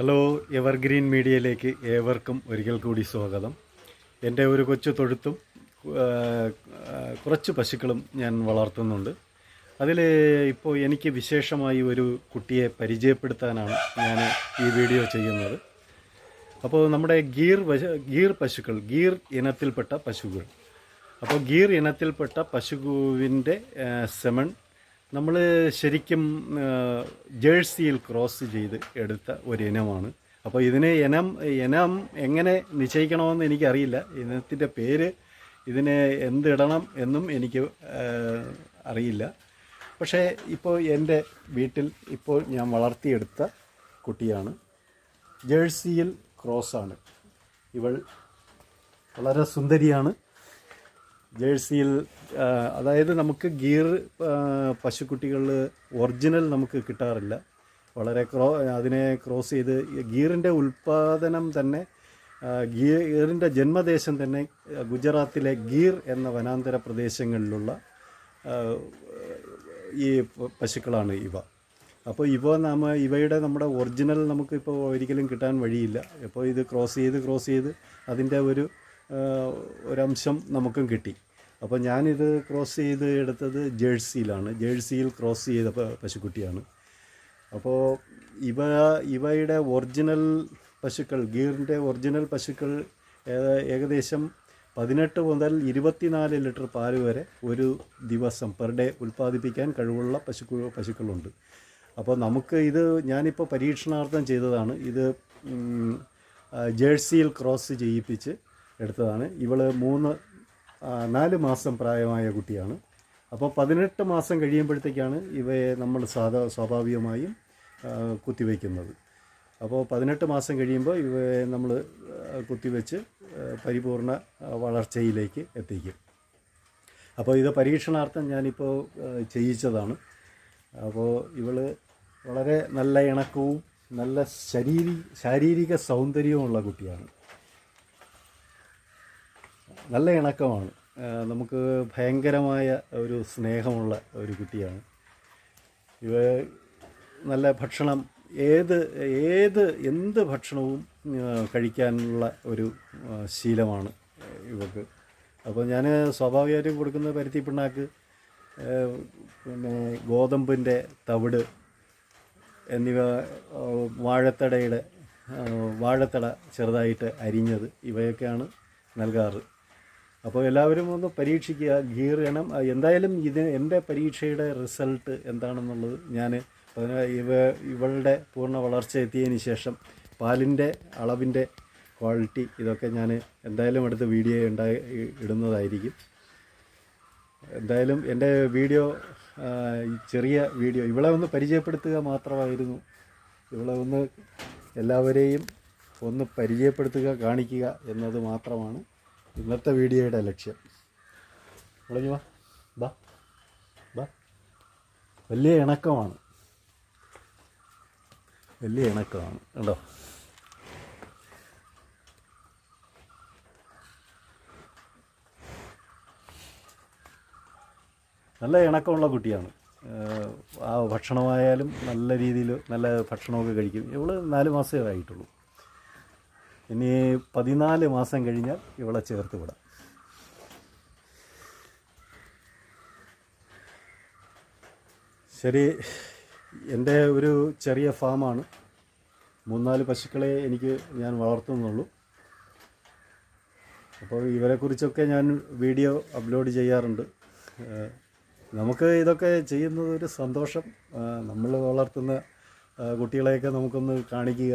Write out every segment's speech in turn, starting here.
Hello, evergreen മീഡിയയിലേക്ക് ഏവർക്കും ഒരിക്കൽ കൂടി സ്വാഗതം. എൻ്റെ ഒരു കൊച്ചു തൊഴുത്തും കുറച്ച് പശുക്കളും ഞാൻ വളർത്തുന്നുണ്ട്. അതിൽ ഇപ്പോൾ എനിക്ക് വിശേഷമായി ഒരു കുട്ടിയെ പരിചയപ്പെടുത്താനാണ് ഞാൻ ഈ വീഡിയോ ചെയ്യുന്നത്. അപ്പോൾ നമ്മുടെ ഗീർ പശുക്കൾ, ഗീർ ഇനത്തിൽപ്പെട്ട പശുക്കൾ. അപ്പോൾ ഗീർ ഇനത്തിൽപ്പെട്ട പശുവിൻ്റെ സെമൺ നമ്മൾ ശരിക്കും ജേഴ്സിയിൽ ക്രോസ് ചെയ്ത് എടുത്ത ഒരു ഇനമാണ്. അപ്പോൾ ഇതിന് ഇനം എങ്ങനെ നിശ്ചയിക്കണമെന്ന് എനിക്കറിയില്ല. ഇനത്തിൻ്റെ പേര്, ഇതിന് എന്തിടണം എന്നും എനിക്ക് അറിയില്ല. പക്ഷേ ഇപ്പോൾ എൻ്റെ വീട്ടിൽ ഇപ്പോൾ ഞാൻ വളർത്തിയെടുത്ത കുട്ടിയാണ്. ജേഴ്സിയിൽ ക്രോസാണ് ഇവൾ. വളരെ സുന്ദരിയാണ്. ജേഴ്സിയിൽ, അതായത് നമുക്ക് ഗീർ പശുക്കുട്ടികളിൽ ഒറിജിനൽ നമുക്ക് കിട്ടാറില്ല. വളരെ അതിനെ ക്രോസ് ചെയ്ത് ഗീറിൻ്റെ ഉൽപ്പാദനം തന്നെ, ഗീറിൻ്റെ ജന്മദേശം തന്നെ ഗുജറാത്തിലെ ഗീർ എന്ന വനാന്തര പ്രദേശങ്ങളിലുള്ള ഈ പശുക്കളാണ് ഇവ. അപ്പോൾ ഇവയുടെ നമ്മുടെ ഒറിജിനൽ നമുക്കിപ്പോൾ ഒരിക്കലും കിട്ടാൻ വഴിയില്ല. അപ്പോൾ ഇത് ക്രോസ് ചെയ്ത് അതിൻ്റെ ഒരംശം നമുക്കും കിട്ടി. അപ്പോൾ ഞാനിത് ക്രോസ് ചെയ്ത് എടുത്തത് ജേഴ്സിയിലാണ്. ജേഴ്സിയിൽ ക്രോസ് ചെയ്ത പശുക്കുട്ടിയാണ്. അപ്പോൾ ഇവയുടെ ഒറിജിനൽ പശുക്കൾ, ഗീറിൻ്റെ ഒറിജിനൽ പശുക്കൾ ഏകദേശം 18 മുതൽ 24 ലിറ്റർ പാല് വരെ ഒരു ദിവസം പെർ ഡേ ഉൽപ്പാദിപ്പിക്കാൻ കഴിവുള്ള പശുക്കളുണ്ട്. അപ്പോൾ നമുക്ക് ഞാനിപ്പോൾ പരീക്ഷണാർത്ഥം ചെയ്തതാണ്. ഇത് ജേഴ്സിയിൽ ക്രോസ് ചെയ്യിപ്പിച്ച് എടുത്തതാണ്. ഇവൾ 4 മാസം പ്രായമായ കുട്ടിയാണ്. അപ്പോൾ 18 മാസം കഴിയുമ്പോഴത്തേക്കാണ് ഇവയെ നമ്മൾ സ്വാഭാവികമായും കുത്തിവയ്ക്കുന്നത്. അപ്പോൾ 18 മാസം കഴിയുമ്പോൾ ഇവയെ നമ്മൾ കുത്തിവെച്ച് പരിപൂർണ വളർച്ചയിലേക്ക് എത്തിക്കും. അപ്പോൾ ഇത് പരീക്ഷണാർത്ഥം ഞാനിപ്പോൾ ചെയ്യിച്ചതാണ്. അപ്പോൾ ഇവൾ വളരെ നല്ല ഇണക്കവും നല്ല ശാരീരിക സൗന്ദര്യവുമുള്ള കുട്ടിയാണ്. നല്ല ഇണക്കമാണ്. നമുക്ക് ഭയങ്കരമായ ഒരു സ്നേഹമുള്ള ഒരു കുട്ടിയാണ്. ഇവ നല്ല ഭക്ഷണം, എന്ത് ഭക്ഷണവും കഴിക്കാനുള്ള ഒരു ശീലമാണ് ഇവർക്ക്. അപ്പോൾ ഞാൻ സ്വാഭാവികമായിട്ടും കൊടുക്കുന്ന പരുത്തി പിണ്ണാക്ക്, പിന്നെ ഗോതമ്പിൻ്റെ തവിട് എന്നിവ, വാഴത്തട ചെറുതായിട്ട് അരിഞ്ഞത്, ഇവയൊക്കെയാണ് നൽകാറ്. അപ്പോൾ എല്ലാവരും ഒന്ന് പരീക്ഷിക്കുക. ഗീർ ഇനം എന്തായാലും എൻ്റെ പരീക്ഷയുടെ റിസൾട്ട് എന്താണെന്നുള്ളത് ഞാൻ ഇവളുടെ പൂർണ്ണ വളർച്ച എത്തിയതിന് ശേഷം പാലിൻ്റെ അളവിൻ്റെ ക്വാളിറ്റി ഇതൊക്കെ ഞാൻ എന്തായാലും അടുത്ത വീഡിയോ ഇടുന്നതായിരിക്കും. എന്തായാലും എൻ്റെ വീഡിയോ, ചെറിയ വീഡിയോ, ഇവളെ ഒന്ന് പരിചയപ്പെടുത്തുക മാത്രമായിരുന്നു. ഇവളെ എല്ലാവരെയും ഒന്ന് പരിചയപ്പെടുത്തുക, കാണിക്കുക എന്നത് മാത്രമാണ് ഇന്നത്തെ വീഡിയോയുടെ ലക്ഷ്യം. വിളഞ്ഞു വാ. വലിയ ഇണക്കമാണ് കേട്ടോ. നല്ല ഇണക്കമുള്ള കുട്ടിയാണ്. ആ ഭക്ഷണമായാലും നല്ല രീതിയിൽ നല്ല ഭക്ഷണമൊക്കെ കഴിക്കും. ഇവൾ 4 മാസമേ ആയിട്ടുള്ളൂ. ഇനി 14 മാസം കഴിഞ്ഞാൽ ഇവളെ ചേർത്ത് വിടാം. ശരി, എൻ്റെ ഒരു ചെറിയ ഫാമാണ്. 3-4 പശുക്കളെ ഞാൻ വളർത്തുന്നുള്ളൂ. അപ്പോൾ ഇവരെക്കുറിച്ചൊക്കെ ഞാൻ വീഡിയോ അപ്ലോഡ് ചെയ്യാറുണ്ട്. നമുക്ക് ഇതൊക്കെ ചെയ്യുന്നത് ഒരു സന്തോഷം. നമ്മൾ വളർത്തുന്ന കുട്ടികളെയൊക്കെ നമുക്കൊന്ന് കാണിക്കുക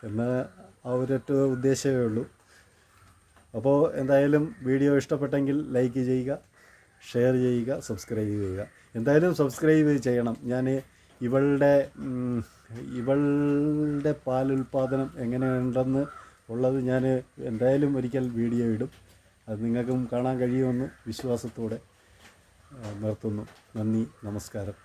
എന്ന ആ ഒരൊറ്റ ഉദ്ദേശമേ ഉള്ളൂ. അപ്പോൾ എന്തായാലും വീഡിയോ ഇഷ്ടപ്പെട്ടെങ്കിൽ ലൈക്ക് ചെയ്യുക, ഷെയർ ചെയ്യുക, സബ്സ്ക്രൈബ് ചെയ്യുക. എന്തായാലും സബ്സ്ക്രൈബ് ചെയ്യണം. ഞാൻ ഇവളുടെ പാലുൽപാദനം എങ്ങനെയുണ്ടെന്ന് ഉള്ളത് ഞാൻ എന്തായാലും ഒരിക്കൽ വീഡിയോ ഇടും. അത് നിങ്ങൾക്കും കാണാൻ കഴിയുമെന്ന് വിശ്വാസത്തോടെ നിർത്തുന്നു. നന്ദി, നമസ്കാരം.